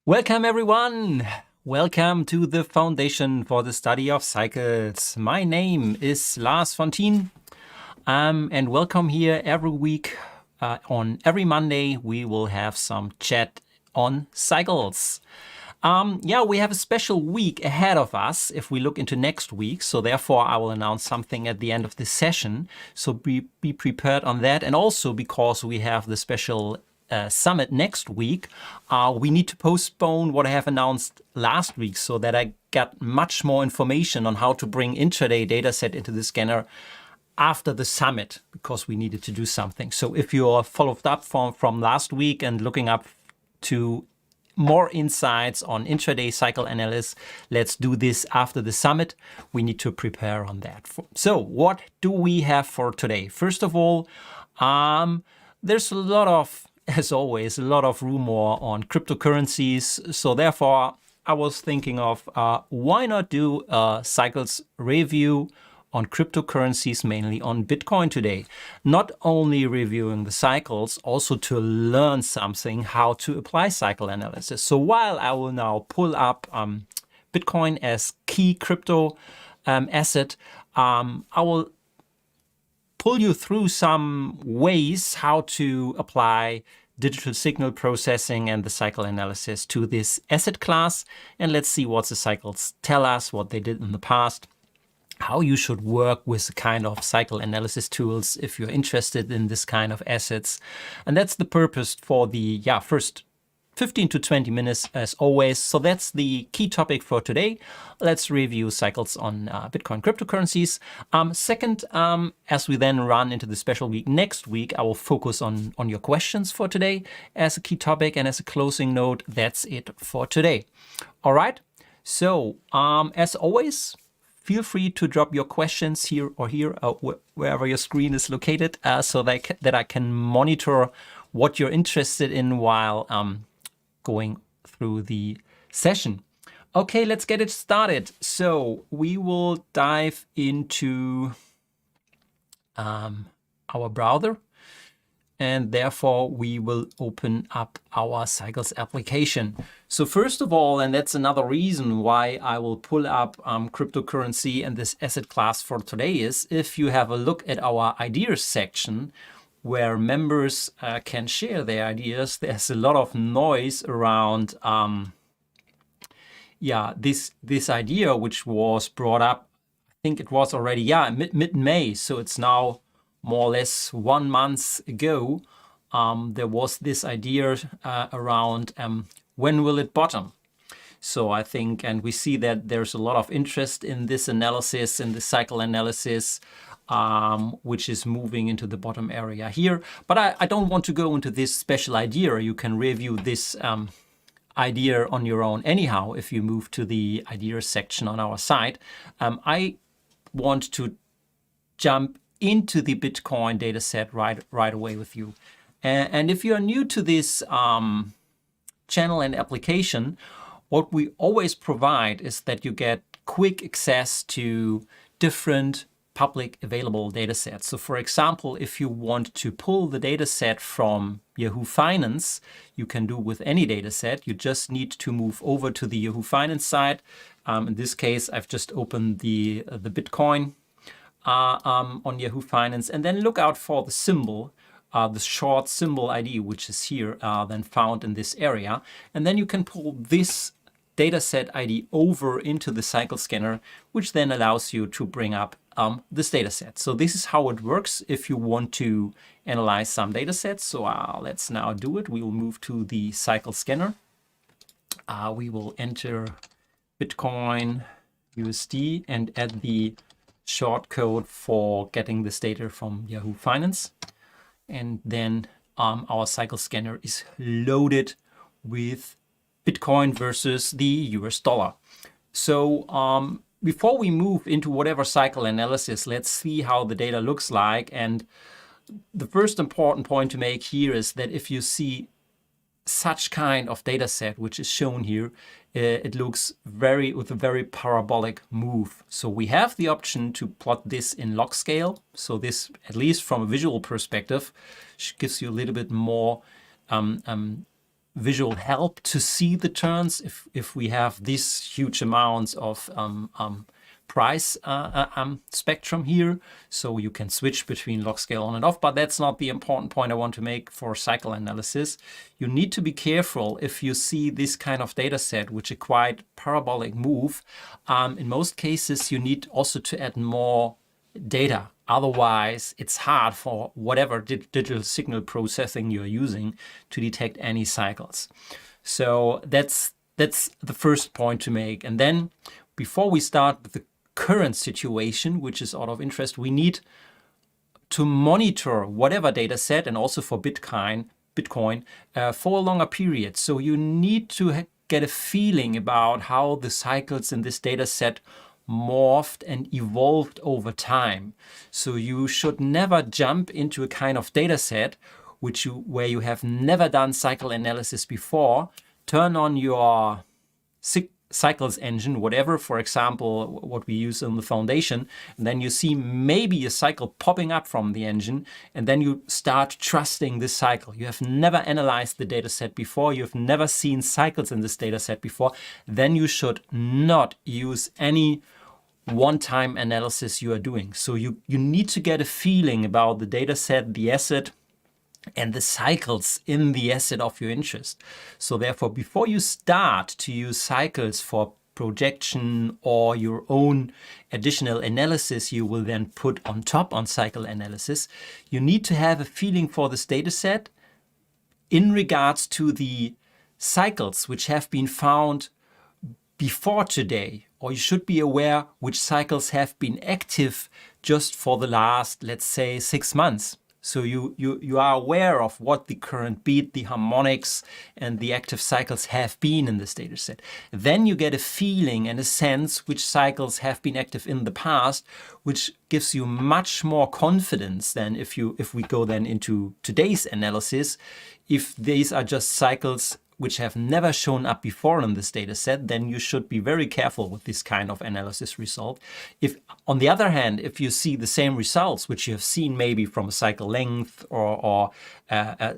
Welcome everyone! Welcome to the Foundation for the Study of Cycles. My name is Lars von Thienen, and welcome here every week. On every Monday we will have some chat on cycles. We have a special week ahead of us if we look into next week, so therefore I will announce something at the end of this session, so be prepared on that. And also because we have the special summit next week, we need to postpone what I have announced last week so that I got much more information on how to bring intraday dataset into the scanner after the summit, because we needed to do something. So if you are followed up from last week and looking up to more insights on intraday cycle analysis, let's do this after the summit. We need to prepare on that. So what do we have for today? First of all, there's a lot of, as always, a lot of rumor on cryptocurrencies. So therefore, I was thinking of why not do a cycles review on cryptocurrencies, mainly on Bitcoin today. Not only reviewing the cycles, also to learn something how to apply cycle analysis. So while I will now pull up Bitcoin as key crypto asset, I will pull you through some ways how to apply digital signal processing and the cycle analysis to this asset class. And let's see what the cycles tell us, what they did in the past, how you should work with the kind of cycle analysis tools if you're interested in this kind of assets. And that's the purpose for the first 15 to 20 minutes as always. So that's the key topic for today. Let's review cycles on Bitcoin cryptocurrencies. Second, as we then run into the special week next week, I will focus on your questions for today as a key topic. And as a closing note, that's it for today. All right. So as always, feel free to drop your questions here or wherever your screen is located, so that I can monitor what you're interested in while going through the session. Okay, let's get it started. So we will dive into our browser, and therefore we will open up our cycles application. So first of all, and that's another reason why I will pull up cryptocurrency and this asset class for today, is if you have a look at our ideas section where members can share their ideas, there's a lot of noise around this idea, which was brought up, I think it was already mid-May, so it's now more or less 1 month ago. There was this idea around when will it bottom? So I think, and we see that there's a lot of interest in this analysis, in the cycle analysis, which is moving into the bottom area here. But I don't want to go into this special idea. You can review this idea on your own anyhow if you move to the ideas section on our site. I want to jump into the Bitcoin dataset right away with you. And if you're new to this channel and application, what we always provide is that you get quick access to different public available datasets. So for example, if you want to pull the dataset from Yahoo Finance, you can do with any dataset. You just need to move over to the Yahoo Finance site. In this case, I've just opened the Bitcoin on Yahoo Finance, and then look out for the symbol, the short symbol ID, which is here, then found in this area. And then you can pull this dataset ID over into the cycle scanner, which then allows you to bring up this dataset. So this is how it works if you want to analyze some datasets. So let's now do it. We will move to the cycle scanner. We will enter Bitcoin USD and add the short code for getting this data from Yahoo Finance. And then our cycle scanner is loaded with Bitcoin versus the US dollar. So before we move into whatever cycle analysis, let's see how the data looks like. And the first important point to make here is that if you see such kind of data set, which is shown here, it looks with a very parabolic move. So we have the option to plot this in log scale. So this, at least from a visual perspective, gives you a little bit more visual help to see the turns if we have these huge amounts of price spectrum here. So you can switch between log scale on and off, but that's not the important point I want to make for cycle analysis. You need to be careful if you see this kind of data set, which is quite parabolic move. In most cases, you need also to add more data. Otherwise, it's hard for whatever digital signal processing you're using to detect any cycles. So that's the first point to make. And then before we start with the current situation, which is out of interest, we need to monitor whatever data set, and also for Bitcoin for a longer period. So you need to get a feeling about how the cycles in this data set morphed and evolved over time. So you should never jump into a kind of data set where you have never done cycle analysis before. Turn on your cycles engine, whatever, for example, what we use in the foundation, and then you see maybe a cycle popping up from the engine, and then you start trusting this cycle. You have never analyzed the data set before, you've never seen cycles in this data set before, then you should not use any one-time analysis you are doing. So you need to get a feeling about the data set, the asset, and the cycles in the asset of your interest. So therefore, before you start to use cycles for projection or your own additional analysis you will then put on top on cycle analysis, you need to have a feeling for this data set in regards to the cycles which have been found before today, or you should be aware which cycles have been active just for the last, let's say, 6 months. So you are aware of what the current beat, the harmonics, and the active cycles have been in this data set. Then you get a feeling and a sense which cycles have been active in the past, which gives you much more confidence than if we go then into today's analysis. If these are just cycles which have never shown up before in this data set, then you should be very careful with this kind of analysis result. If, on the other hand, if you see the same results, which you have seen maybe from a cycle length or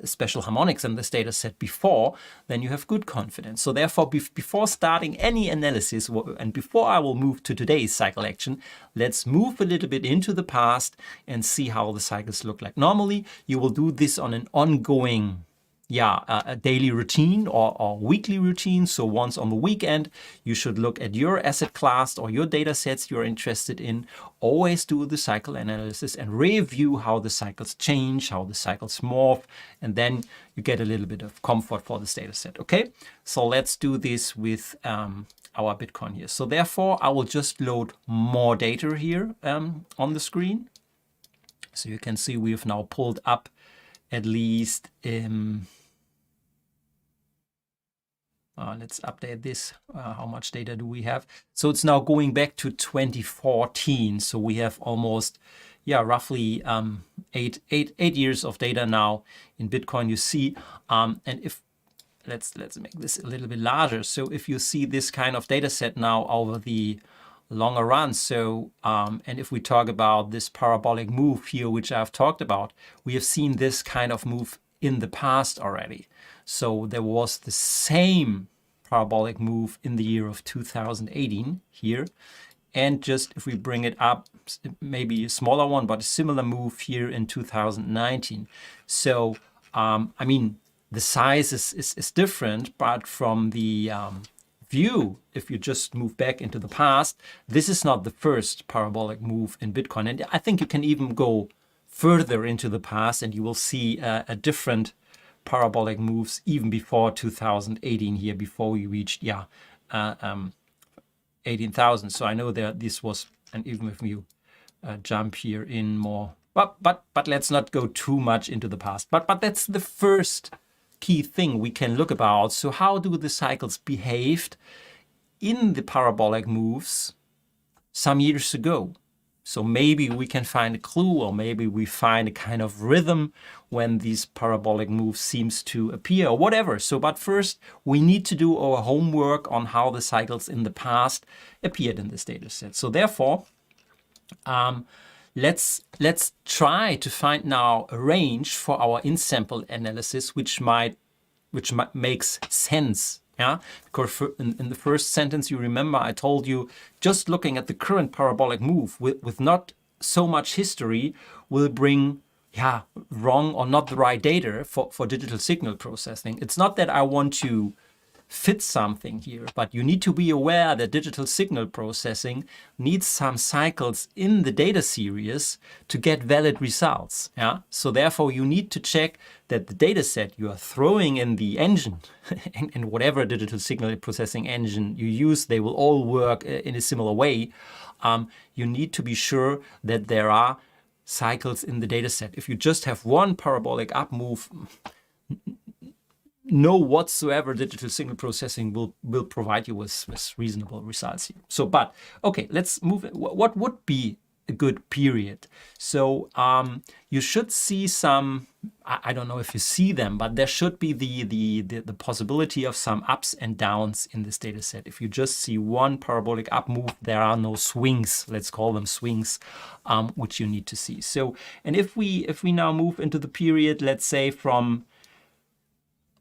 special harmonics in this data set before, then you have good confidence. So therefore, before starting any analysis, and before I will move to today's cycle action, let's move a little bit into the past and see how the cycles look like. Normally, you will do this on an ongoing a daily routine or weekly routine. So once on the weekend, you should look at your asset class or your data sets you're interested in. Always do the cycle analysis and review how the cycles change, how the cycles morph, and then you get a little bit of comfort for this data set. Okay, so let's do this with our Bitcoin here. So therefore, I will just load more data here on the screen. So you can see we've now pulled up at least let's update this. How much data do we have? So it's now going back to 2014. So we have almost, roughly 8 years of data now in Bitcoin. You see, and if let's make this a little bit larger. So if you see this kind of data set now over the longer run. So and if we talk about this parabolic move here, which I've talked about, we have seen this kind of move in the past already. So there was the same parabolic move in the year of 2018 here. And just if we bring it up, maybe a smaller one, but a similar move here in 2019. So, I mean, the size is different, but from the view, if you just move back into the past, this is not the first parabolic move in Bitcoin. And I think you can even go further into the past and you will see a different parabolic moves even before 2018 here, before we reached 18,000. So I know that this was, and even if you jump here in more, but let's not go too much into the past. But that's the first key thing we can look about. So how do the cycles behaved in the parabolic moves some years ago? So maybe we can find a clue, or maybe we find a kind of rhythm when these parabolic moves seems to appear, or whatever. So, but first we need to do our homework on how the cycles in the past appeared in this data set. So therefore, let's try to find now a range for our in-sample analysis, which might makes sense. Yeah, because in the first sentence, you remember I told you just looking at the current parabolic move with not so much history will bring wrong or not the right data for digital signal processing. It's not that I want to fit something here, but you need to be aware that digital signal processing needs some cycles in the data series to get valid results. Yeah, so therefore you need to check that the data set you are throwing in the engine and whatever digital signal processing engine you use, they will all work in a similar way. You need to be sure that there are cycles in the data set. If you just have one parabolic up move, no whatsoever digital signal processing will provide you with reasonable results here. So, but okay, let's move. What would be a good period? So you should see some. I don't know if you see them, but there should be the possibility of some ups and downs in this data set. If you just see one parabolic up move, there are no swings. Let's call them swings, which you need to see. So, and if we now move into the period, let's say from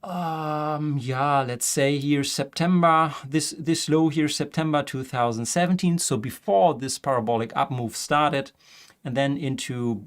let's say here September, this low here, September 2017. So before this parabolic up move started, and then into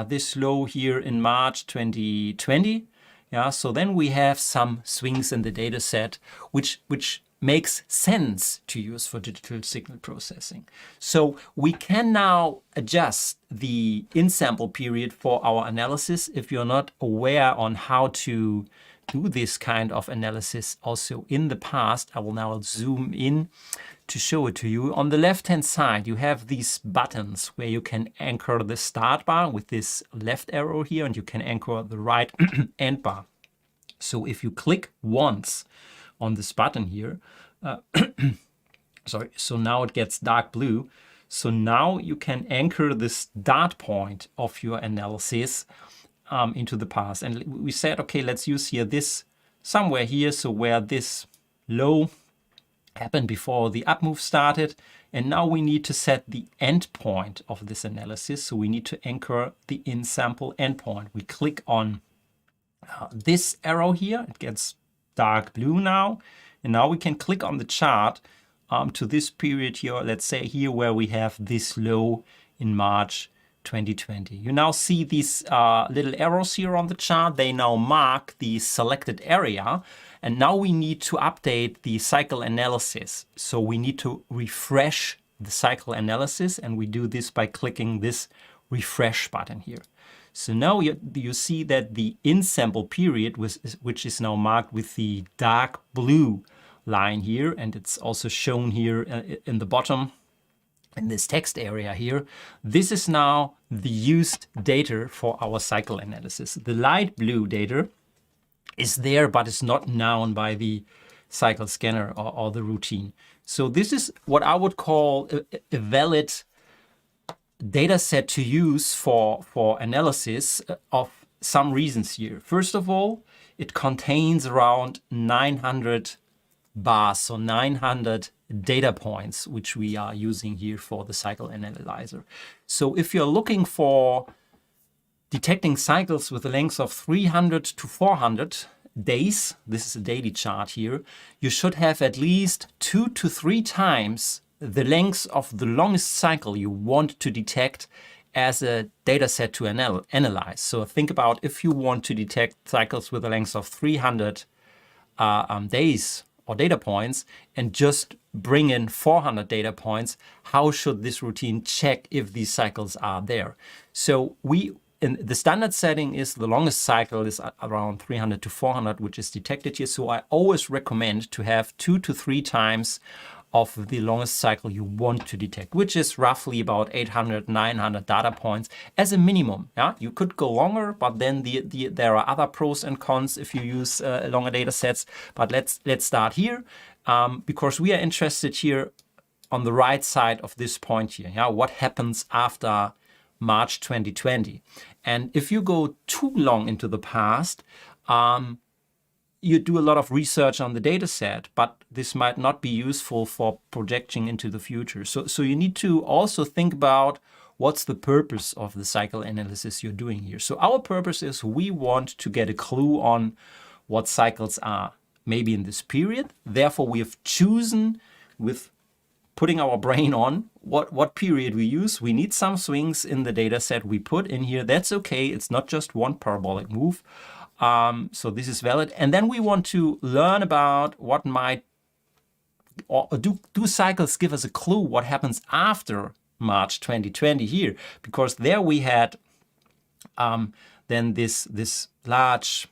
this low here in March 2020. Yeah, so then we have some swings in the data set, which makes sense to use for digital signal processing. So we can now adjust the in-sample period for our analysis. If you're not aware on how to do this kind of analysis also in the past, I will now zoom in to show it to you. On the left-hand side, you have these buttons where you can anchor the start bar with this left arrow here, and you can anchor the right end bar. So if you click once on this button here, sorry, so now it gets dark blue. So now you can anchor the start point of your analysis into the past. And we said, okay, let's use here this somewhere here, so where this low happened before the up move started. And now we need to set the endpoint of this analysis. So we need to anchor the in-sample endpoint. We click on this arrow here. It gets dark blue now. And now we can click on the chart to this period here, let's say here where we have this low in March 2020. You now see these little arrows here on the chart. They now mark the selected area. And now we need to update the cycle analysis. So we need to refresh the cycle analysis. And we do this by clicking this refresh button here. So now you see that the in-sample period, which is now marked with the dark blue line here, and it's also shown here in the bottom in this text area here, this is now the used data for our cycle analysis. The light blue data is there, but it's not known by the cycle scanner or the routine. So this is what I would call a valid data set to use for analysis of some reasons here. First of all, it contains around 900 bars, so 900 data points, which we are using here for the cycle analyzer. So if you're looking for detecting cycles with a length of 300 to 400 days, this is a daily chart here, you should have at least 2 to 3 times the length of the longest cycle you want to detect as a data set to analyze. So think about if you want to detect cycles with a length of 300 days or data points and just bring in 400 data points, how should this routine check if these cycles are there? So in the standard setting is the longest cycle is around 300 to 400, which is detected here. So I always recommend to have 2 to 3 times of the longest cycle you want to detect, which is roughly about 800, 900 data points as a minimum. Yeah, you could go longer, but then there are other pros and cons if you use longer data sets. But let's start here because we are interested here on the right side of this point here. Yeah, what happens after March 2020? And if you go too long into the past, you do a lot of research on the data set, but this might not be useful for projecting into the future. So you need to also think about what's the purpose of the cycle analysis you're doing here. So our purpose is we want to get a clue on what cycles are maybe in this period. Therefore, we have chosen, with putting our brain on, what period we use. We need some swings in the data set we put in here. That's okay. It's not just one parabolic move. So this is valid. And then we want to learn about what might, or do cycles give us a clue what happens after March 2020 here? Because there we had then this large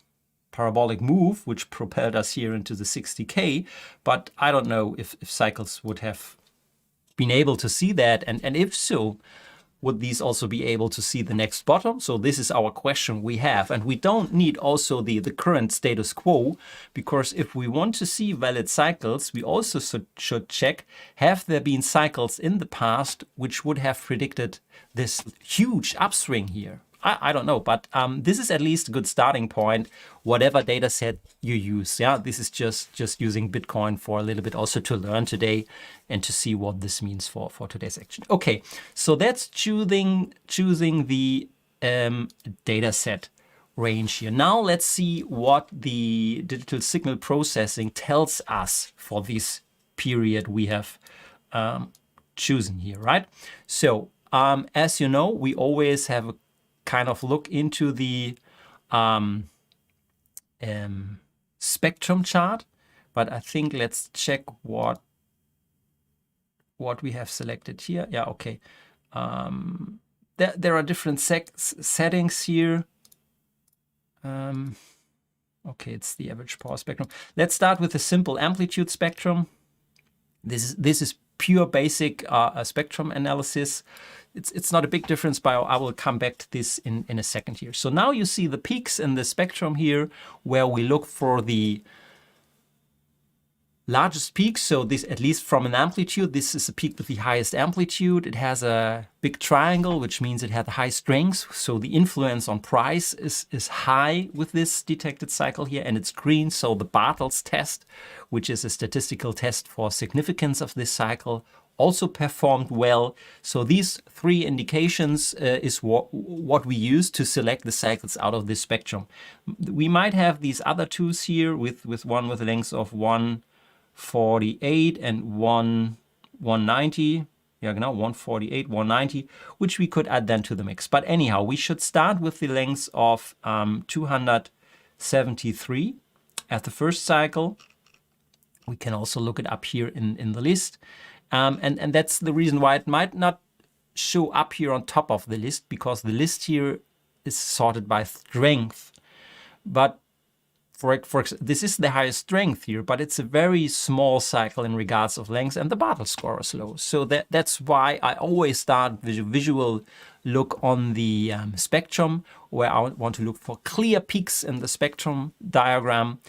parabolic move, which propelled us here into the 60K. But I don't know if cycles would have been able to see that. And if so, would these also be able to see the next bottom? So this is our question we have. And we don't need also the current status quo, because if we want to see valid cycles, we also should check, have there been cycles in the past which would have predicted this huge upswing here? I don't know, but this is at least a good starting point, whatever data set you use. Yeah, this is just using Bitcoin for a little bit also to learn today and to see what this means for today's action. Okay, so that's choosing the data set range here. Now let's see what the digital signal processing tells us for this period we have chosen here, right? So as you know, we always have a kind of look into the spectrum chart, but I think let's check what we have selected here. Yeah, okay. There are different settings here. Okay, it's the average power spectrum. Let's start with a simple amplitude spectrum. This is pure basic spectrum analysis. It's not a big difference, but I will come back to this in a second here. So now you see the peaks in the spectrum here, where we look for the largest peak. So this, at least from an amplitude, this is a peak with the highest amplitude. It has a big triangle, which means it has high strength. So the influence on price is high with this detected cycle here, and it's green. So the Bartels test, which is a statistical test for significance of this cycle, also performed well. So these three indications is what we use to select the cycles out of this spectrum. We might have these other twos here with one with a length of 148 and 190. Yeah, now 148, 190, which we could add then to the mix. But anyhow, we should start with the length of 273 at the first cycle. We can also look it up here in the list. And that's the reason why it might not show up here on top of the list, because the list here is sorted by strength. But this is the highest strength here, but it's a very small cycle in regards of length, and the Bartels score is low. So that's why I always start with a visual look on the spectrum, where I want to look for clear peaks in the spectrum diagram.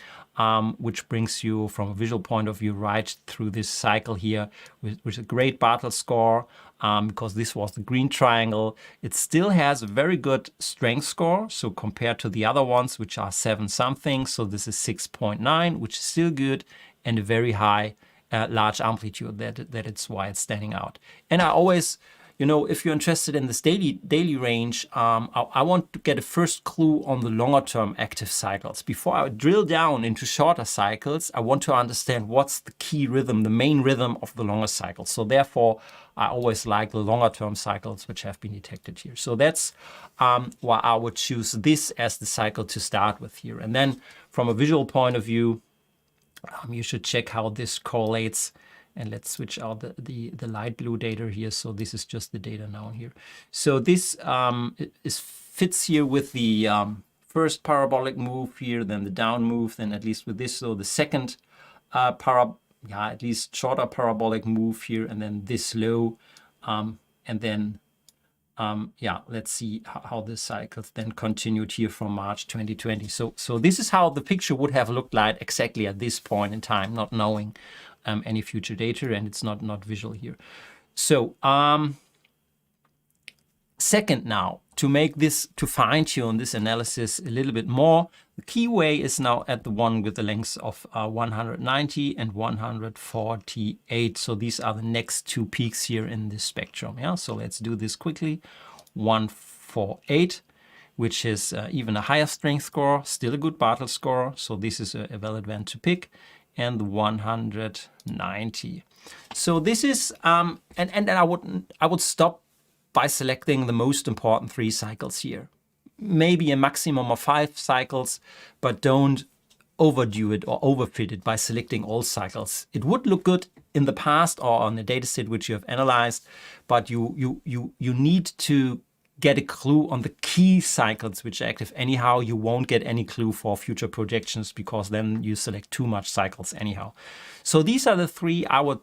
Which brings you from a visual point of view right through this cycle here with a great Bartels score, because this was the green triangle. It still has a very good strength score, so compared to the other ones, which are 7 something, so this is 6.9, which is still good, and a very high large amplitude. That's why it's standing out. And I always, you know, if you're interested in this daily range, I want to get a first clue on the longer term active cycles. Before I drill down into shorter cycles, I want to understand what's the key rhythm, the main rhythm of the longer cycles. So therefore, I always like the longer term cycles which have been detected here. So that's why I would choose this as the cycle to start with here. And then from a visual point of view, you should check how this correlates. And let's switch out the light blue data here. So this is just the data now here. So this fits here with the first parabolic move here, then the down move, then at least with this, so the second at least shorter parabolic move here, and then this low, and then let's see how the cycles then continued here from March 2020. So this is how the picture would have looked like exactly at this point in time, not knowing any future data, and it's not visual here. So second, now to make this, to fine tune this analysis a little bit more, the key way is now at the one with the lengths of 190 and 148. So these are the next two peaks here in this spectrum. Yeah, so let's do this quickly. 148, which is even a higher strength score, still a good Bartle score. So this is a valid one to pick, and the 190. So this is, and I would stop by selecting the most important 3 cycles here. Maybe a maximum of 5 cycles, but don't overdo it or overfit it by selecting all cycles. It would look good in the past or on a dataset which you have analyzed, but you need to get a clue on the key cycles which are active. Anyhow, you won't get any clue for future projections because then you select too much cycles anyhow. So these are the 3 I would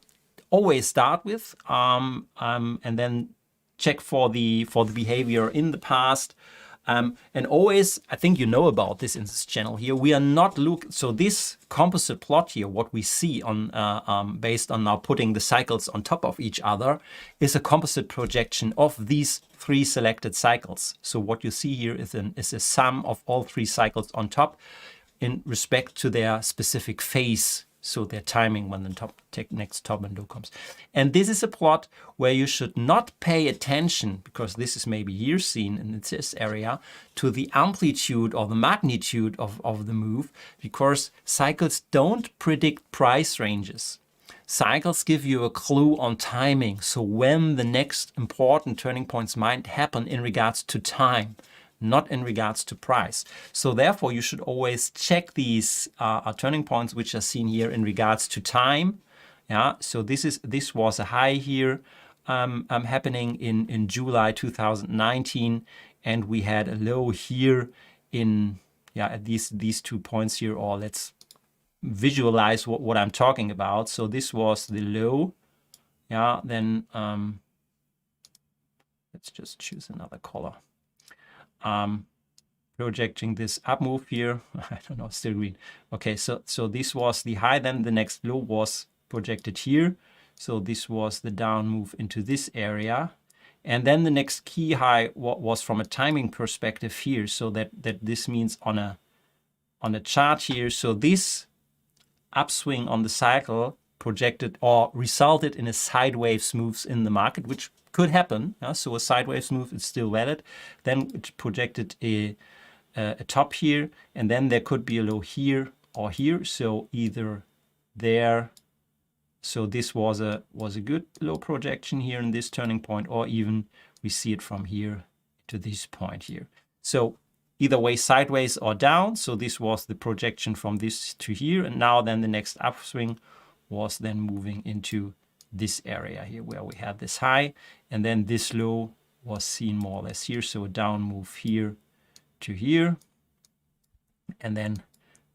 always start with, and then check for the behavior in the past. And always, I think you know about this in this channel here, we are not so this composite plot here, what we see on based on now putting the cycles on top of each other, is a composite projection of these 3 selected cycles. So what you see here is a sum of all 3 cycles on top in respect to their specific phase. So their timing when the next top and low comes. And this is a plot where you should not pay attention, because this is maybe here seen in this area, to the amplitude or the magnitude of the move, because cycles don't predict price ranges. Cycles give you a clue on timing, so when the next important turning points might happen in regards to time, not in regards to price. So therefore, you should always check these turning points, which are seen here in regards to time. Yeah. So this was a high here happening in July 2019, and we had a low here in at these 2 points here. Or let's visualize what I'm talking about. So this was the low. Yeah. Then let's just choose another color. Projecting this up move here. I don't know, still green. Okay, so this was the high, then the next low was projected here. So this was the down move into this area. And then the next key high was from a timing perspective here. So that this means on a chart here. So this upswing on the cycle projected or resulted in a sideways moves in the market, which could happen. So a sideways move is still valid. Then it projected a top here, and then there could be a low here or here. So either there. So this was a good low projection here in this turning point, or even we see it from here to this point here. So either way, sideways or down. So this was the projection from this to here, and now then the next upswing was then moving into this area here where we had this high, and then this low was seen more or less here. So a down move here to here, and then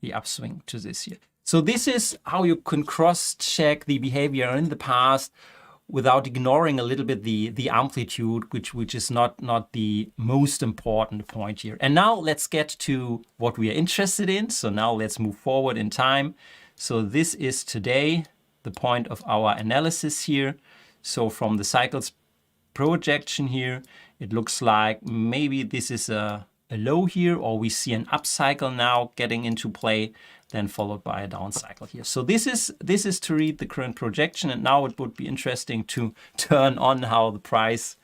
the upswing to this here. So this is how you can cross-check the behavior in the past without ignoring a little bit the amplitude, which is not the most important point here. And now let's get to what we are interested in. So now let's move forward in time. So this is today the point of our analysis here. So from the cycles projection here, it looks like maybe this is a low here, or we see an up cycle now getting into play, then followed by a down cycle here. So this is to read the current projection, and now it would be interesting to turn on how the price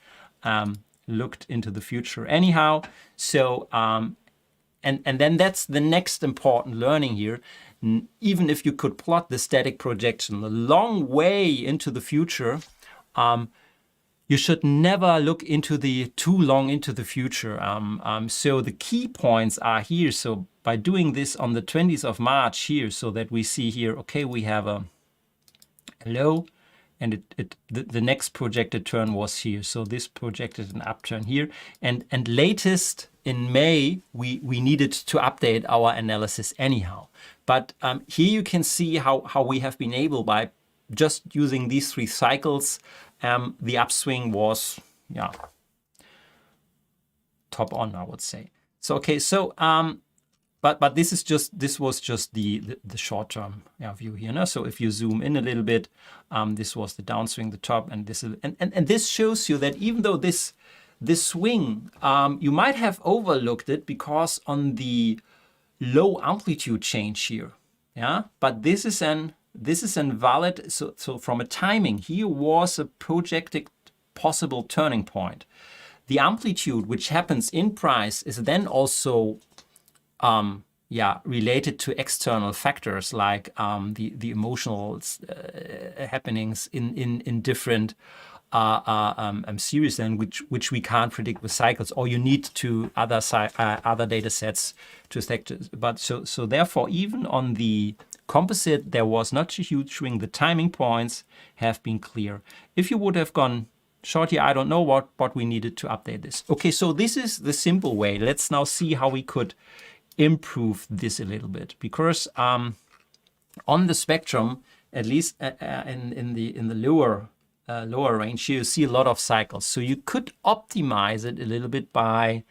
looked into the future anyhow. So and then that's the next important learning here. Even if you could plot the static projection a long way into the future, you should never look into too long into the future. So the key points are here. So by doing this on the 20th of March here, so that we see here, okay, we have a low, and the next projected turn was here. So this projected an upturn here, and latest in May, we needed to update our analysis anyhow. But here you can see how we have been able, by just using these 3 cycles, the upswing was, top on, I would say. So, okay, so, but this was just the short-term view here. No? So if you zoom in a little bit, this was the downswing, the top, and this shows you that even though this swing, you might have overlooked it because on the low amplitude change here, but this is an valid. So from a timing, here was a projected possible turning point. the amplitude which happens in price is then also related to external factors like the emotional happenings in different series, then which we can't predict with cycles, or you need to other data sets to affect it. But so therefore, even on the composite, there was not a huge swing. The timing points have been clear. If you would have gone short here, I don't know what we needed to update this. Okay, so this is the simple way. Let's now see how we could improve this a little bit, because on the spectrum, at least in the lower range here, you see a lot of cycles. So you could optimize it a little bit by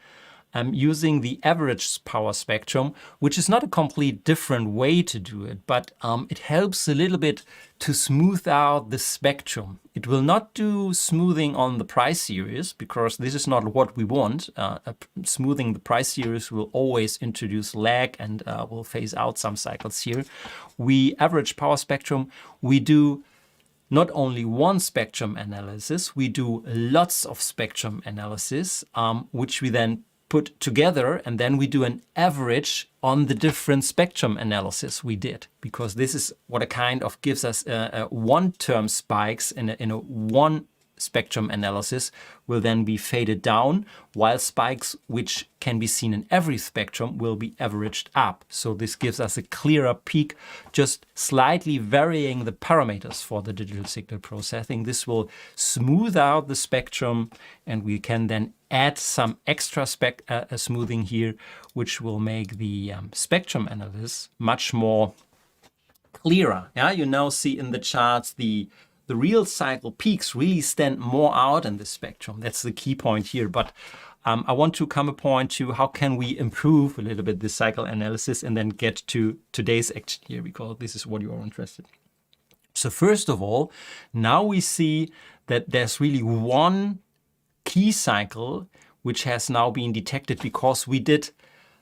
using the average power spectrum, which is not a complete different way to do it, but it helps a little bit to smooth out the spectrum. It will not do smoothing on the price series, because this is not what we want. Smoothing the price series will always introduce lag and will phase out some cycles here. We average power spectrum, we do not only one spectrum analysis, we do lots of spectrum analysis, which we then put together, and then we do an average on the different spectrum analysis we did, because this is what a kind of gives us one-term spikes in a one spectrum analysis will then be faded down, while spikes which can be seen in every spectrum will be averaged up. So this gives us a clearer peak, just slightly varying the parameters for the digital signal processing. This will smooth out the spectrum, and we can then add some extra smoothing here, which will make the spectrum analysis much more clearer. Yeah, you now see in the charts the real cycle peaks really stand more out in the spectrum. That's the key point here. But I want to come a point to how can we improve a little bit this cycle analysis and then get to today's action here, because this is what you are interested in. So first of all, now we see that there's really one key cycle which has now been detected, because we did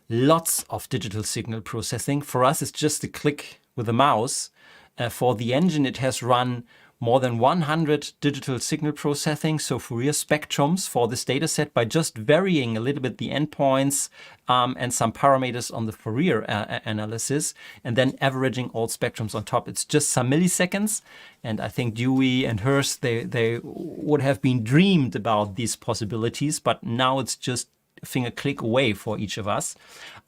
lots of digital signal processing. For us, it's just a click with a mouse. For the engine, it has run more than 100 digital signal processing, so Fourier spectrums for this data set, by just varying a little bit the endpoints and some parameters on the Fourier analysis, and then averaging all spectrums on top. It's just some milliseconds, and I think Dewey and Hurst, they would have been dreamed about these possibilities, but now it's just a finger click away for each of us.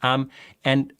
And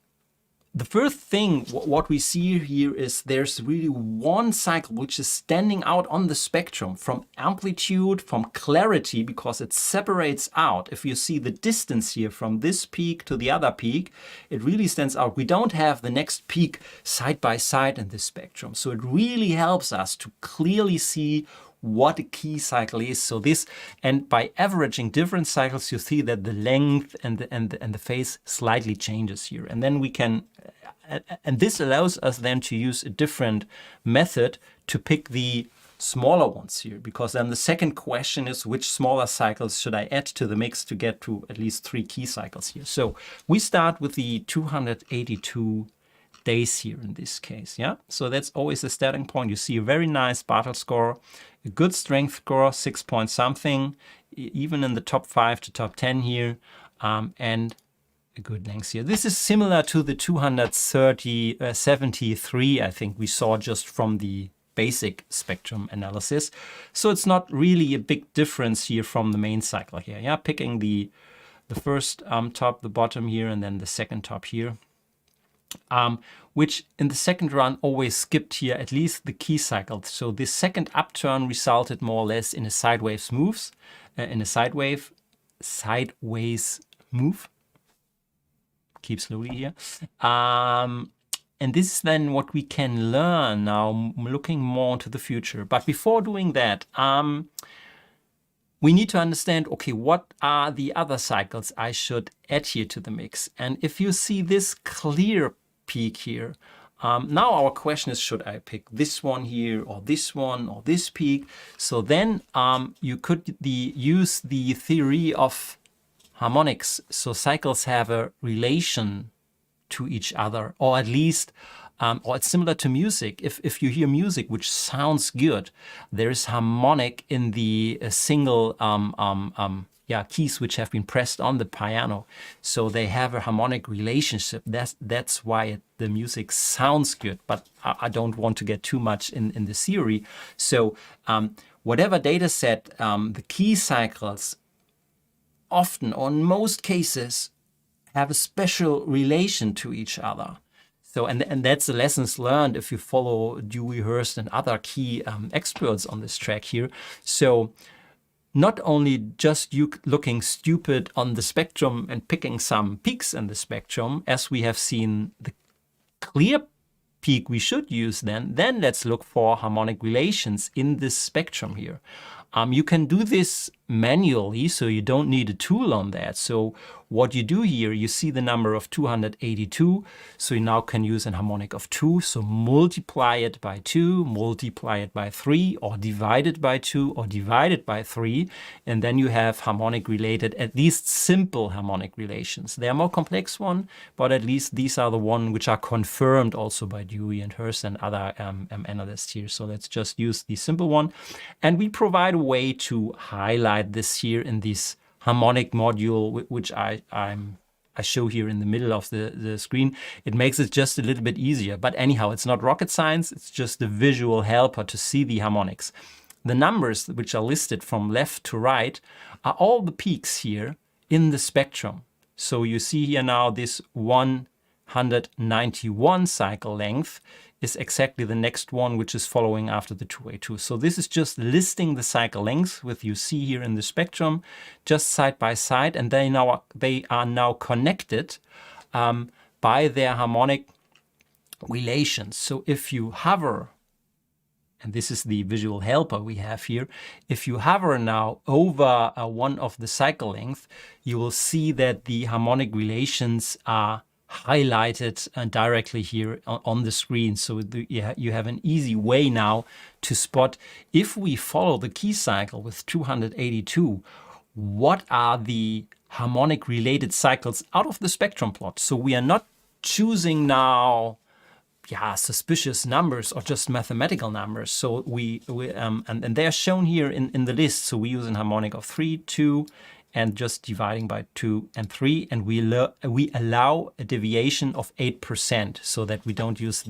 the first thing, what we see here is there's really one cycle which is standing out on the spectrum from amplitude, from clarity, because it separates out. If you see the distance here from this peak to the other peak, it really stands out. We don't have the next peak side by side in this spectrum. So it really helps us to clearly see what a key cycle is. So this, and by averaging different cycles, you see that the length and the phase slightly changes here. And then we can, and this allows us then to use a different method to pick the smaller ones here, because then the second question is which smaller cycles should I add to the mix to get to at least 3 key cycles here. So we start with the 282 days here in this case. Yeah, so that's always the starting point. You see a very nice Bartle score, a good strength score, 6 point something, even in the top 5 to top 10 here, and a good length here. This is similar to the 273 I think we saw just from the basic spectrum analysis. So it's not really a big difference here from the main cycle here. Yeah, picking the first top, the bottom here, and then the second top here. Which in the second run always skipped here at least the key cycle. So this second upturn resulted more or less in a sideways moves, in a sideways move. Keep slowly here. And this is then what we can learn now, looking more into the future. But before doing that, we need to understand, okay, what are the other cycles I should add here to the mix? And if you see this clear peak here, now our question is, should I pick this one here or this one or this peak? So then you could use the theory of harmonics. So cycles have a relation to each other, or at least, or it's similar to music. If you hear music which sounds good, there is harmonic in the single keys which have been pressed on the piano. So they have a harmonic relationship. That's why the music sounds good, but I don't want to get too much in the theory. So whatever data set, the key cycles often, or in most cases, have a special relation to each other. So, and that's the lessons learned if you follow Dewey, Hurst, and other key experts on this track here. So not only just you looking stupid on the spectrum and picking some peaks in the spectrum, as we have seen the clear peak we should use then let's look for harmonic relations in this spectrum here. You can do this manually, so you don't need a tool on that. So what you do here, you see the number of 282, so you now can use a harmonic of 2. So multiply it by 2, multiply it by 3, or divide it by 2, or divide it by 3, and then you have harmonic related, at least simple harmonic relations. They are more complex one, but at least these are the one which are confirmed also by Dewey and Hurst and other analysts here. So let's just use the simple one, and we provide a way to highlight this here in this harmonic module, which I show here in the middle of the screen. It makes it just a little bit easier. But anyhow, it's not rocket science. It's just a visual helper to see the harmonics. The numbers which are listed from left to right are all the peaks here in the spectrum. So you see here now this 191 cycle length is exactly the next one which is following after the 2A2. So this is just listing the cycle lengths with you see here in the spectrum, just side by side, and they are now connected by their harmonic relations. So if you hover, and this is the visual helper we have here, if you hover now over one of the cycle length, you will see that the harmonic relations are highlighted directly here on the screen. So you have an easy way now to spot, if we follow the key cycle with 282, what are the harmonic related cycles out of the spectrum plot. So we are not choosing now suspicious numbers or just mathematical numbers. So and they are shown here in the list. So we use a harmonic of 3, 2, and just dividing by 2 and 3, and we allow a deviation of 8%, so that we don't use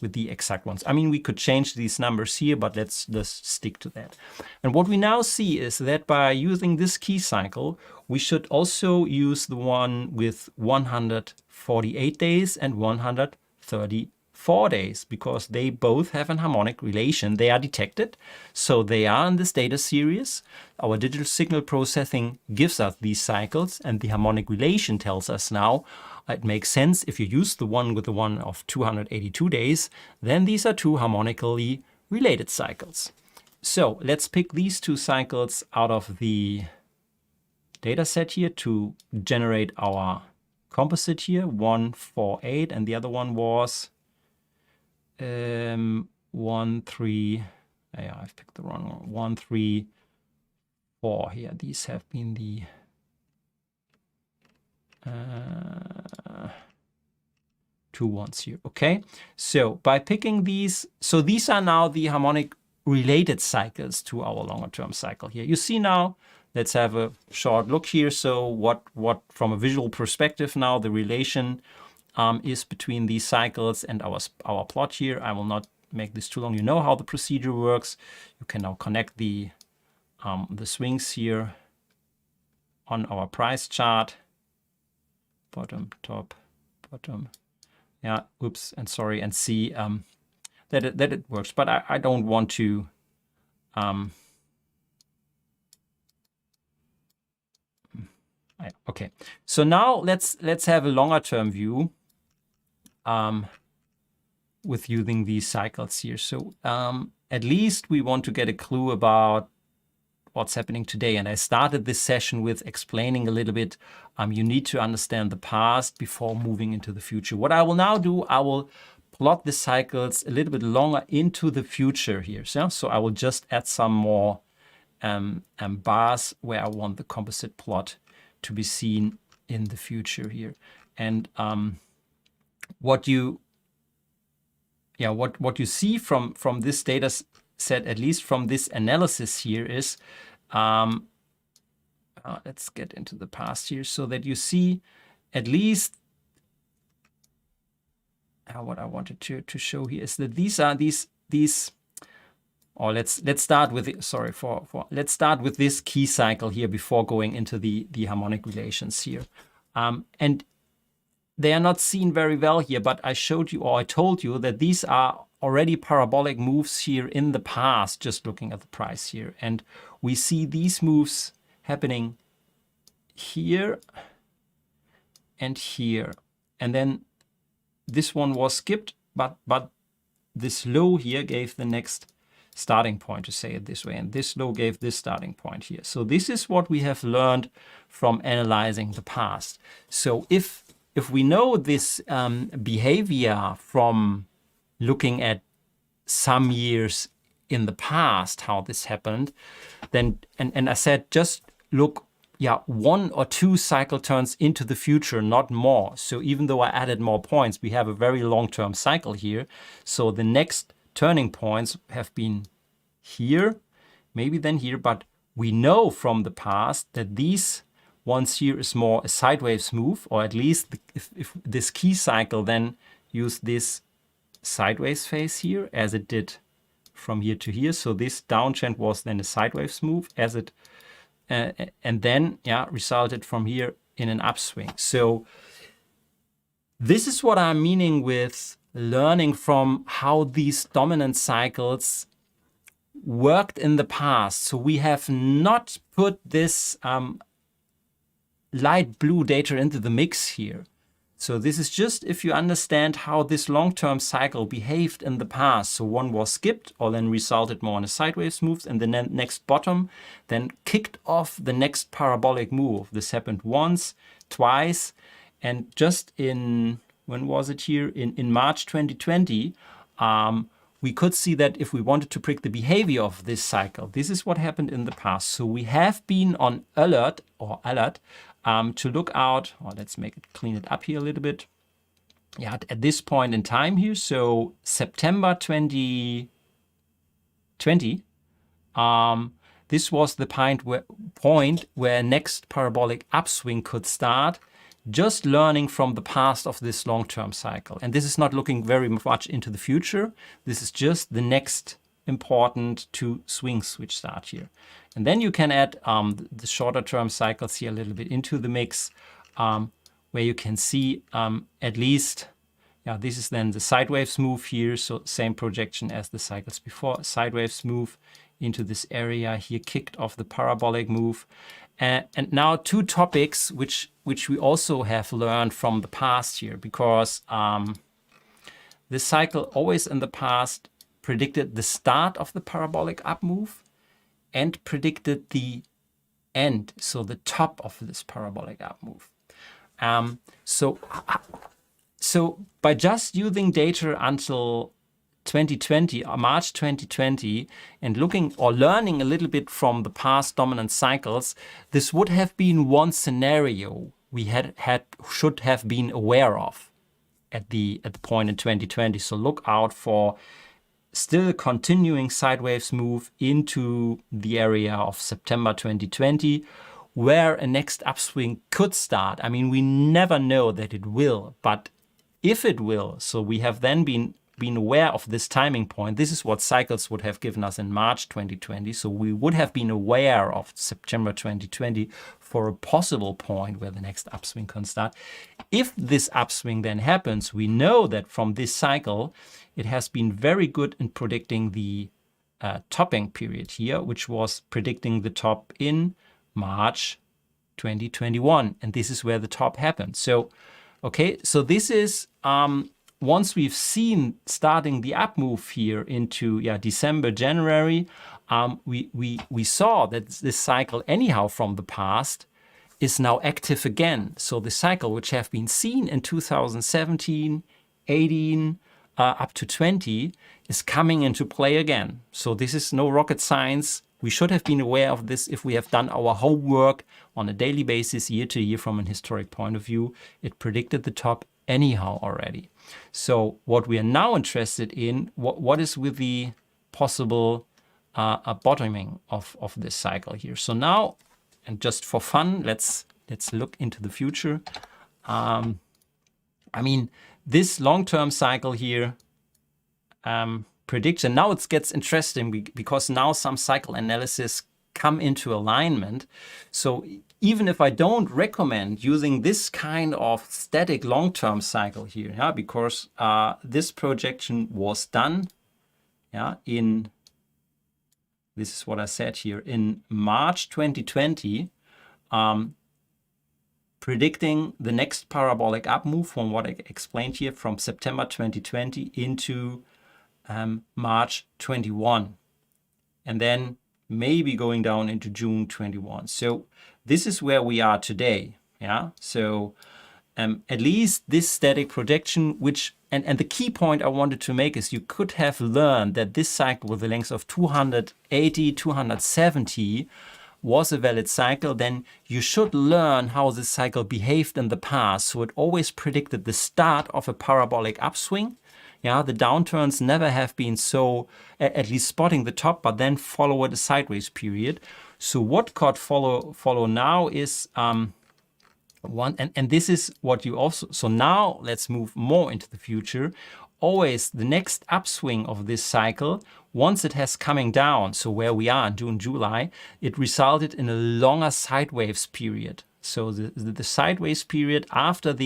with the exact ones. I mean, we could change these numbers here, but let's just stick to that. And what we now see is that by using this key cycle, we should also use the one with 148 days and 134 days, because they both have an harmonic relation. They are detected, so they are in this data series. Our digital signal processing gives us these cycles, and the harmonic relation tells us now it makes sense if you use the one with the one of 282 days, then these are two harmonically related cycles. So let's pick these two cycles out of the data set here to generate our composite here, 148, and the other one was 1, 3, I've picked the wrong one, 1, 3, 4 here. These have been the two ones here. Okay, so by picking these, so these are now the harmonic related cycles to our longer term cycle here. You see now, let's have a short look here. So what from a visual perspective now the relation is between these cycles and our plot here. I will not make this too long. You know how the procedure works. You can now connect the swings here on our price chart. Bottom, top, bottom. Yeah, oops, and sorry, and see that it works. But I don't want to okay. So now let's have a longer term view with using these cycles here. So at least we want to get a clue about what's happening today. And I started this session with explaining a little bit, you need to understand the past before moving into the future. What I will now do, I will plot the cycles a little bit longer into the future here. So I will just add some more bars where I want the composite plot to be seen in the future here. And what you see from this data set, at least from this analysis here, is let's get into the past here so that you see at least what I wanted to show here is that these are these or let's start with let's start with this key cycle here before going into the harmonic relations here. And they are not seen very well here, but I showed you, or I told you, that these are already parabolic moves here in the past, just looking at the price here. And we see these moves happening here and here. And then this one was skipped, but this low here gave the next starting point, to say it this way, and this low gave this starting point here. So this is what we have learned from analyzing the past. So if we know this behavior from looking at some years in the past, how this happened, then, and I said, just look, 1 or 2 cycle turns into the future, not more. So even though I added more points, we have a very long-term cycle here. So the next turning points have been here, maybe then here, but we know from the past that these ones here is more a sideways move, or at least if this key cycle then used this sideways phase here as it did from here to here. So this downtrend was then a sideways move as it and then resulted from here in an upswing. So this is what I'm meaning with learning from how these dominant cycles worked in the past. So we have not put this light blue data into the mix here. So this is just if you understand how this long-term cycle behaved in the past. So one was skipped or then resulted more in a sideways move, and the next bottom then kicked off the next parabolic move. This happened once, twice, and just in, when was it here? In March 2020, we could see that if we wanted to predict the behavior of this cycle, this is what happened in the past. So we have been on alert to look out, or let's clean it up here a little bit. At this point in time here, so September 2020, this was the point where next parabolic upswing could start, just learning from the past of this long-term cycle. And this is not looking very much into the future. This is just the next important 2 swings which start here. And then you can add the shorter term cycles here a little bit into the mix, where you can see at least, this is then the sideways move here. So same projection as the cycles before, sideways move into this area here, kicked off the parabolic move. And now 2 topics which we also have learned from the past here, because this cycle always in the past predicted the start of the parabolic up move and predicted the end, so the top of this parabolic up move. So by just using data until 2020, March 2020, and looking or learning a little bit from the past dominant cycles, this would have been one scenario we should have been aware of at the point in 2020. So look out for still continuing sideways move into the area of September 2020, where a next upswing could start. I mean, we never know that it will, but if it will, so we have then been aware of this timing point. This is what cycles would have given us in March 2020. So we would have been aware of September 2020 for a possible point where the next upswing can start. If this upswing then happens, we know that from this cycle, it has been very good in predicting the topping period here, which was predicting the top in March 2021. And this is where the top happened. So, okay, so this is, once we've seen starting the up move here into December, January, we saw that this cycle anyhow from the past is now active again. So the cycle which have been seen in 2017, 18, up to 20 is coming into play again. So this is no rocket science. We should have been aware of this if we have done our homework on a daily basis, year to year, from an historic point of view. It predicted the top anyhow already. So what we are now interested in, what is with the possible bottoming of this cycle here. So now and just for fun, let's look into the future. I mean, this long-term cycle here prediction, now it gets interesting because now some cycle analysis come into alignment. So even if I don't recommend using this kind of static long-term cycle here, yeah, because this projection was done, yeah, this is what I said here, in March 2020, predicting the next parabolic up move from what I explained here from September 2020 into March 21, and then maybe going down into June 21. So this is where we are today. Yeah. So at least this static projection, which and the key point I wanted to make is you could have learned that this cycle with a length of 280, 270 was a valid cycle. Then you should learn how this cycle behaved in the past. So it always predicted the start of a parabolic upswing. Yeah, the downturns never have been so, at least spotting the top, but then follow a sideways period. So what could follow now is one, and this is what you also, so now let's move more into the future. Always the next upswing of this cycle, once it has coming down, so where we are in June, July, it resulted in a longer sideways period. So the sideways period after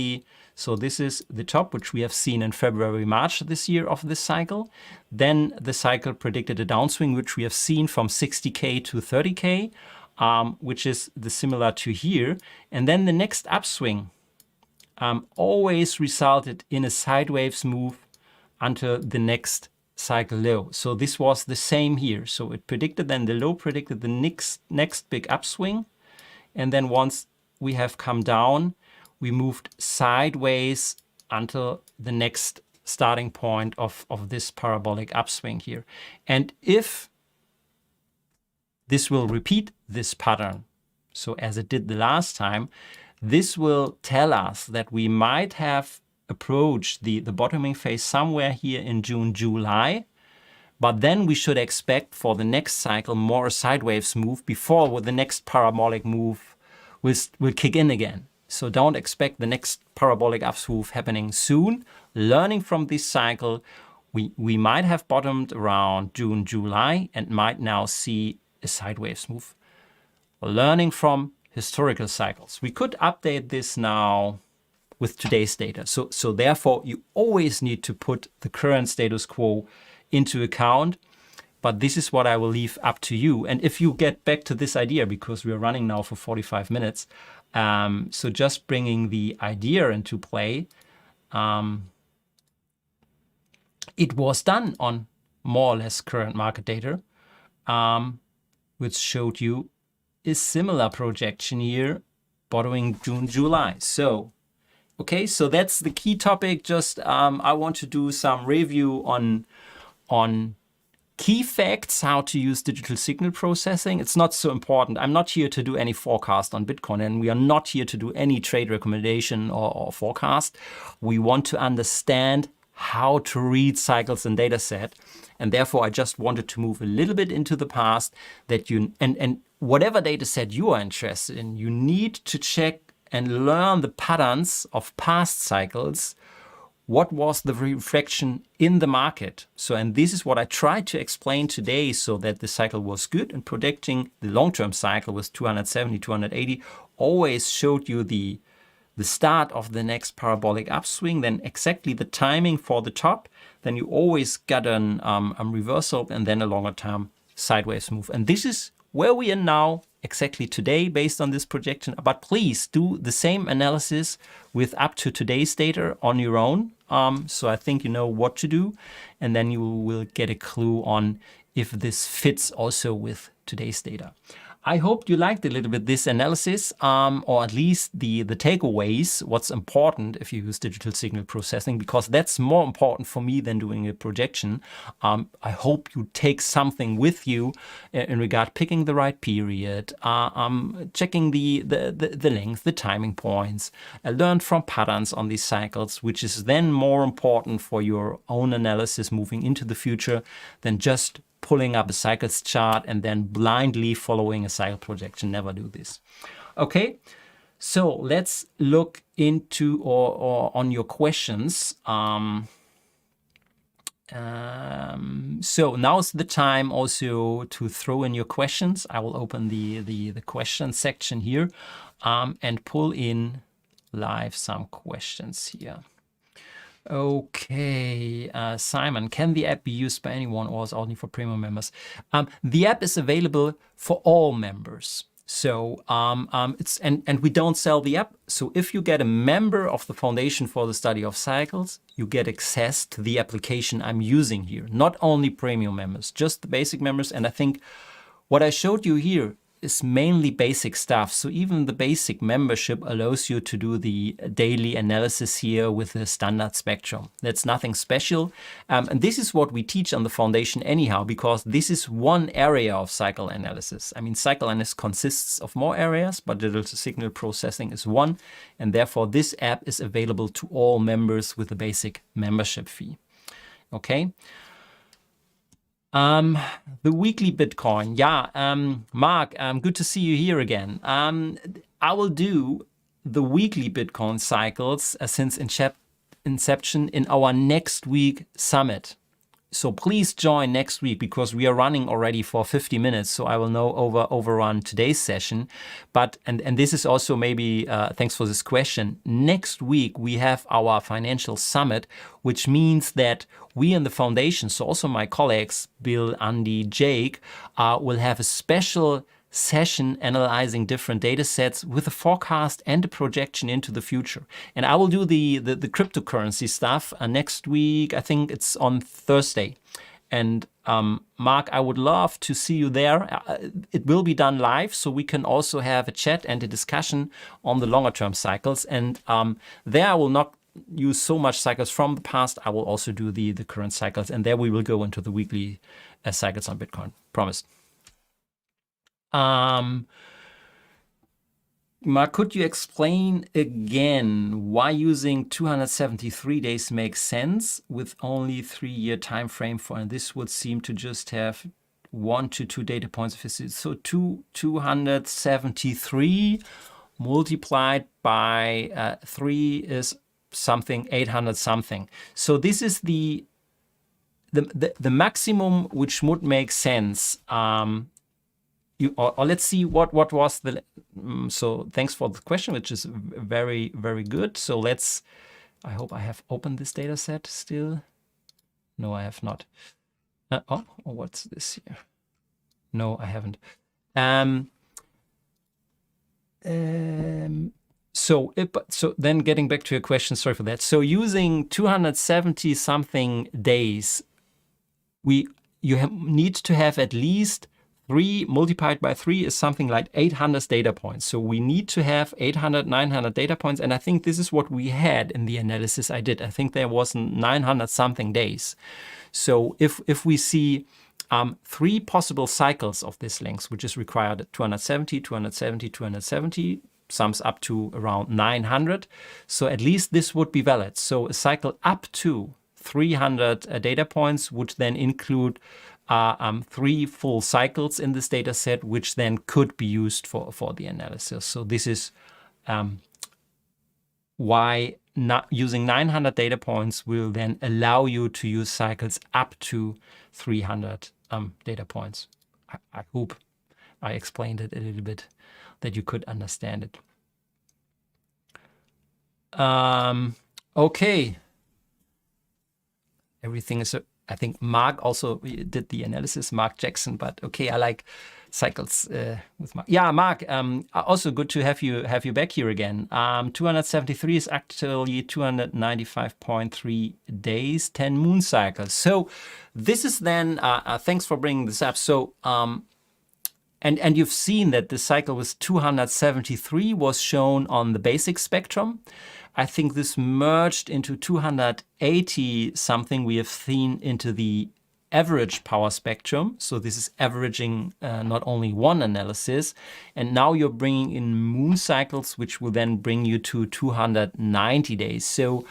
so this is the top, which we have seen in February, March this year of this cycle. Then the cycle predicted a downswing, which we have seen from 60K to 30K, which is similar to here. And then the next upswing always resulted in a sideways move until the next cycle low. So this was the same here. So it predicted, then the low predicted the next big upswing. And then once we have come down, we moved sideways until the next starting point of this parabolic upswing here. And if this will repeat this pattern, so as it did the last time, this will tell us that we might have approached the bottoming phase somewhere here in June, July, but then we should expect for the next cycle more a sideways move before the next parabolic move will kick in again. So don't expect the next parabolic upswing happening soon. Learning from this cycle, we might have bottomed around June, July, and might now see a sideways move. Learning from historical cycles. We could update this now with today's data. So therefore, you always need to put the current status quo into account. But this is what I will leave up to you. And if you get back to this idea, because we are running now for 45 minutes, so just bringing the idea into play, it was done on more or less current market data, which showed you a similar projection here, bottoming June, July. So, okay, so that's the key topic. Just I want to do some review on key facts, how to use digital signal processing. It's not so important. I'm not here to do any forecast on Bitcoin, and we are not here to do any trade recommendation or forecast. We want to understand how to read cycles and data set. And therefore, I just wanted to move a little bit into the past that and whatever data set you are interested in, you need to check and learn the patterns of past cycles. What was the reflection in the market? So, and this is what I tried to explain today, so that the cycle was good, and predicting the long-term cycle was 270, 280, always showed you the start of the next parabolic upswing, then exactly the timing for the top, then you always got a reversal and then a longer term sideways move. And this is where we are now exactly today based on this projection. But please do the same analysis with up to today's data on your own. So I think you know what to do, and then you will get a clue on if this fits also with today's data. I hope you liked a little bit this analysis, or at least the takeaways, what's important if you use digital signal processing, because that's more important for me than doing a projection. I hope you take something with you in regard picking the right period, checking the length, the timing points, learn from patterns on these cycles, which is then more important for your own analysis moving into the future than just pulling up a cycles chart and then blindly following a cycle projection. Never do this. Okay, so let's look into or on your questions. So now's the time also to throw in your questions. I will open the question section here and pull in live some questions here. Okay, Simon, can the app be used by anyone or is only for premium members? The app is available for all members. So and we don't sell the app. So if you get a member of the Foundation for the Study of Cycles, you get access to the application I'm using here. Not only premium members, just the basic members. And I think what I showed you here is mainly basic stuff. So even the basic membership allows you to do the daily analysis here with the standard spectrum. That's nothing special. And this is what we teach on the Foundation anyhow, because this is one area of cycle analysis. I mean, cycle analysis consists of more areas, but digital signal processing is one. And therefore, this app is available to all members with a basic membership fee. Okay. The weekly Bitcoin. Yeah, Mark, good to see you here again. I will do the weekly Bitcoin cycles since inception in our next week summit. So please join next week because we are running already for 50 minutes. So I will now overrun today's session. But, and this is also maybe, thanks for this question. Next week, we have our financial summit, which means that we in the Foundation, so also my colleagues, Bill, Andy, Jake, will have a special session analyzing different data sets with a forecast and a projection into the future. And I will do the cryptocurrency stuff next week. I think it's on Thursday. And Mark, I would love to see you there. It will be done live, so we can also have a chat and a discussion on the longer term cycles. And there I will not use so much cycles from the past. I will also do the current cycles. And there we will go into the weekly cycles on Bitcoin. Promised. Mark, could you explain again why using 273 days makes sense with only 3-year time frame for, and this would seem to just have 1 to 2 data points of history. So 273 multiplied by 3 is something 800 something. So this is the maximum which would make sense. Or let's see what was the, so thanks for the question, which is very, very good. So let's, I hope I have opened this data set still. No, I have not. What's this here? No, I haven't. So then getting back to your question, sorry for that. So using 270 something days, you need to have at least 3 multiplied by 3 is something like 800 data points. So we need to have 800, 900 data points. And I think this is what we had in the analysis I did. I think there was 900 something days. So if we see 3 possible cycles of this length, which is required at 270, 270, 270, sums up to around 900. So at least this would be valid. So a cycle up to 300 data points would then include 3 full cycles in this data set, which then could be used for the analysis. So this is why not using 900 data points will then allow you to use cycles up to 300 data points. I hope I explained it a little bit that you could understand it. Okay. Everything is, I think Mark also did the analysis, Mark Jackson, but okay, I like cycles with Mark. Yeah, Mark, also good to have you back here again. 273 is actually 295.3 days, 10 moon cycles. So this is then, thanks for bringing this up. So, and you've seen that the cycle with 273 was shown on the basic spectrum. I think this merged into 280 something we have seen into the average power spectrum. So this is averaging not only one analysis. And now you're bringing in moon cycles, which will then bring you to 290 days. So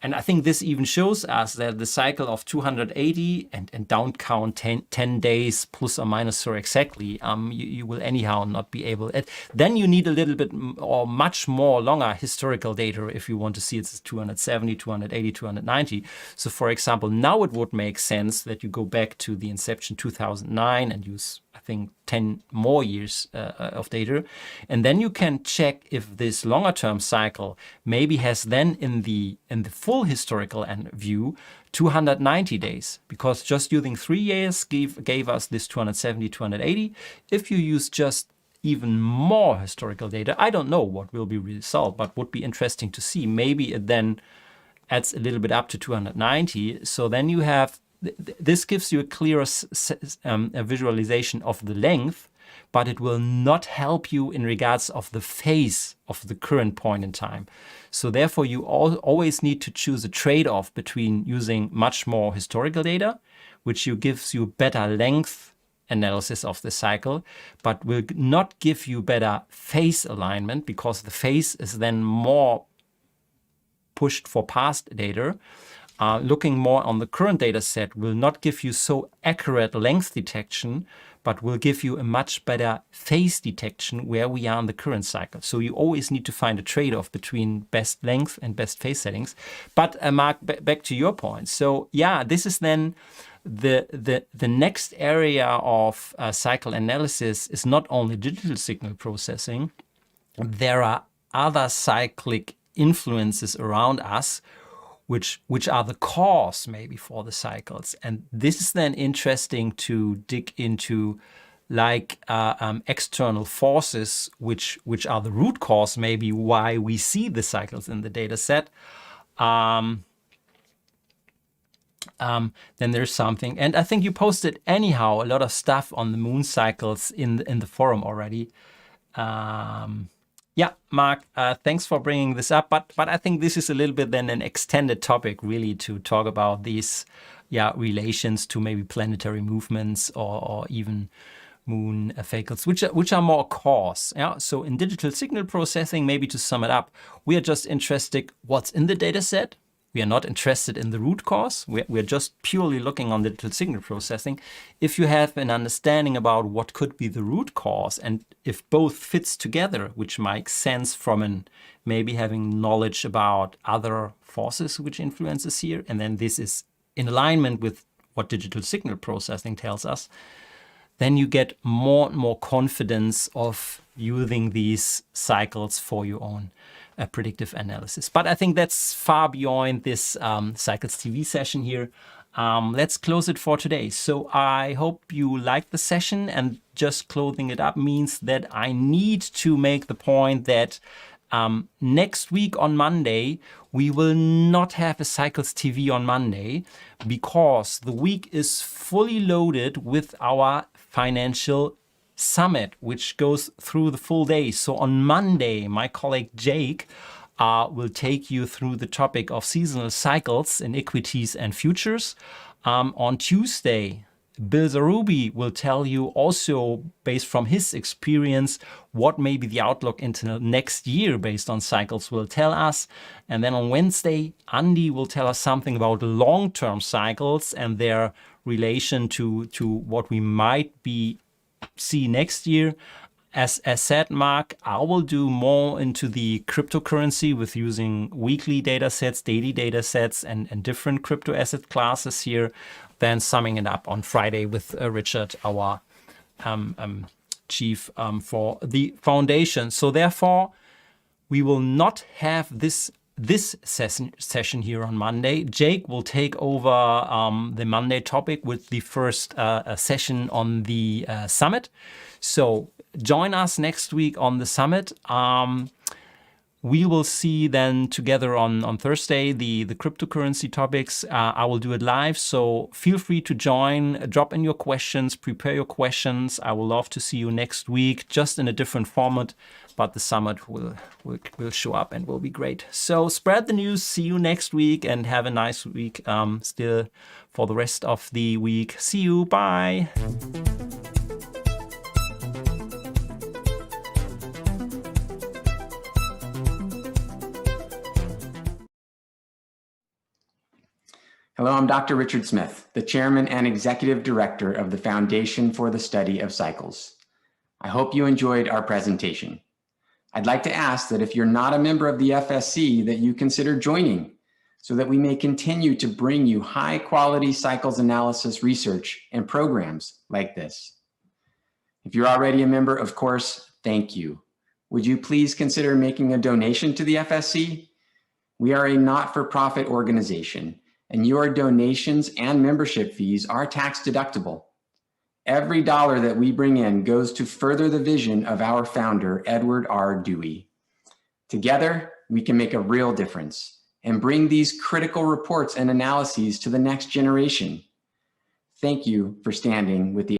And I think this even shows us that the cycle of 280 and don't count 10 days plus or minus so exactly, you will anyhow not be able. Then you need a little bit or much more longer historical data if you want to see it's 270, 280, 290. So for example, now it would make sense that you go back to the inception 2009 and use, I think, 10 more years of data. And then you can check if this longer term cycle maybe has then in the full historical view 290 days, because just using 3 years gave us this 270, 280. If you use just even more historical data, I don't know what will be result, but would be interesting to see. Maybe it then adds a little bit up to 290. So then you have, this gives you a clearer a visualization of the length, but it will not help you in regards of the phase of the current point in time. So therefore, you always need to choose a trade-off between using much more historical data, which gives you better length analysis of the cycle, but will not give you better phase alignment, because the phase is then more pushed for past data. Looking more on the current data set will not give you so accurate length detection, but will give you a much better phase detection where we are in the current cycle. So you always need to find a trade-off between best length and best phase settings. But Mark, back to your point. So yeah, this is then the next area of cycle analysis is not only digital signal processing. There are other cyclic influences around us, which are the cause maybe for the cycles. And this is then interesting to dig into, like external forces, which are the root cause maybe why we see the cycles in the data set. Then there's something, and I think you posted anyhow a lot of stuff on the moon cycles in the forum already. Yeah, Mark, thanks for bringing this up. But I think this is a little bit then an extended topic, really, to talk about these relations to maybe planetary movements or even moon cycles, which are more cause. Yeah. So in digital signal processing, maybe to sum it up, we are just interested what's in the data set. We are not interested in the root cause. We're just purely looking on digital signal processing. If you have an understanding about what could be the root cause, and if both fits together, which makes sense from maybe having knowledge about other forces which influences here, and then this is in alignment with what digital signal processing tells us, then you get more and more confidence of using these cycles for your own predictive analysis. But I think that's far beyond this Cycles TV session here. Let's close it for today. So I hope you liked the session, and just closing it up means that I need to make the point that next week on Monday, we will not have a Cycles TV on Monday, because the week is fully loaded with our financial summit, which goes through the full day. So on Monday, my colleague Jake will take you through the topic of seasonal cycles in equities and futures. On Tuesday, Bill Zarubi will tell you also, based from his experience, what maybe the outlook into next year based on cycles will tell us. And then on Wednesday, Andy will tell us something about long-term cycles and their relation to what we might see next year. As said, Mark, I will do more into the cryptocurrency with using weekly data sets, daily data sets, and different crypto asset classes here. Then summing it up on Friday with Richard, our chief for the foundation. So therefore, we will not have this session here on Monday. Jake will take over the Monday topic with the first session on the summit. So join us next week on the summit. We will see then together on Thursday the cryptocurrency topics. I will do it live, so feel free to join, drop in your questions, prepare your questions. I will love to see you next week, just in a different format, but the summit will show up and will be great. So spread the news, see you next week, and have a nice week still for the rest of the week. See you, bye. Hello, I'm Dr. Richard Smith, the Chairman and Executive Director of the Foundation for the Study of Cycles. I hope you enjoyed our presentation. I'd like to ask that if you're not a member of the FSC, that you consider joining so that we may continue to bring you high-quality cycles analysis research and programs like this. If you're already a member, of course, thank you. Would you please consider making a donation to the FSC? We are a not-for-profit organization, and your donations and membership fees are tax deductible. Every dollar that we bring in goes to further the vision of our founder, Edward R. Dewey. Together, we can make a real difference and bring these critical reports and analyses to the next generation. Thank you for standing with the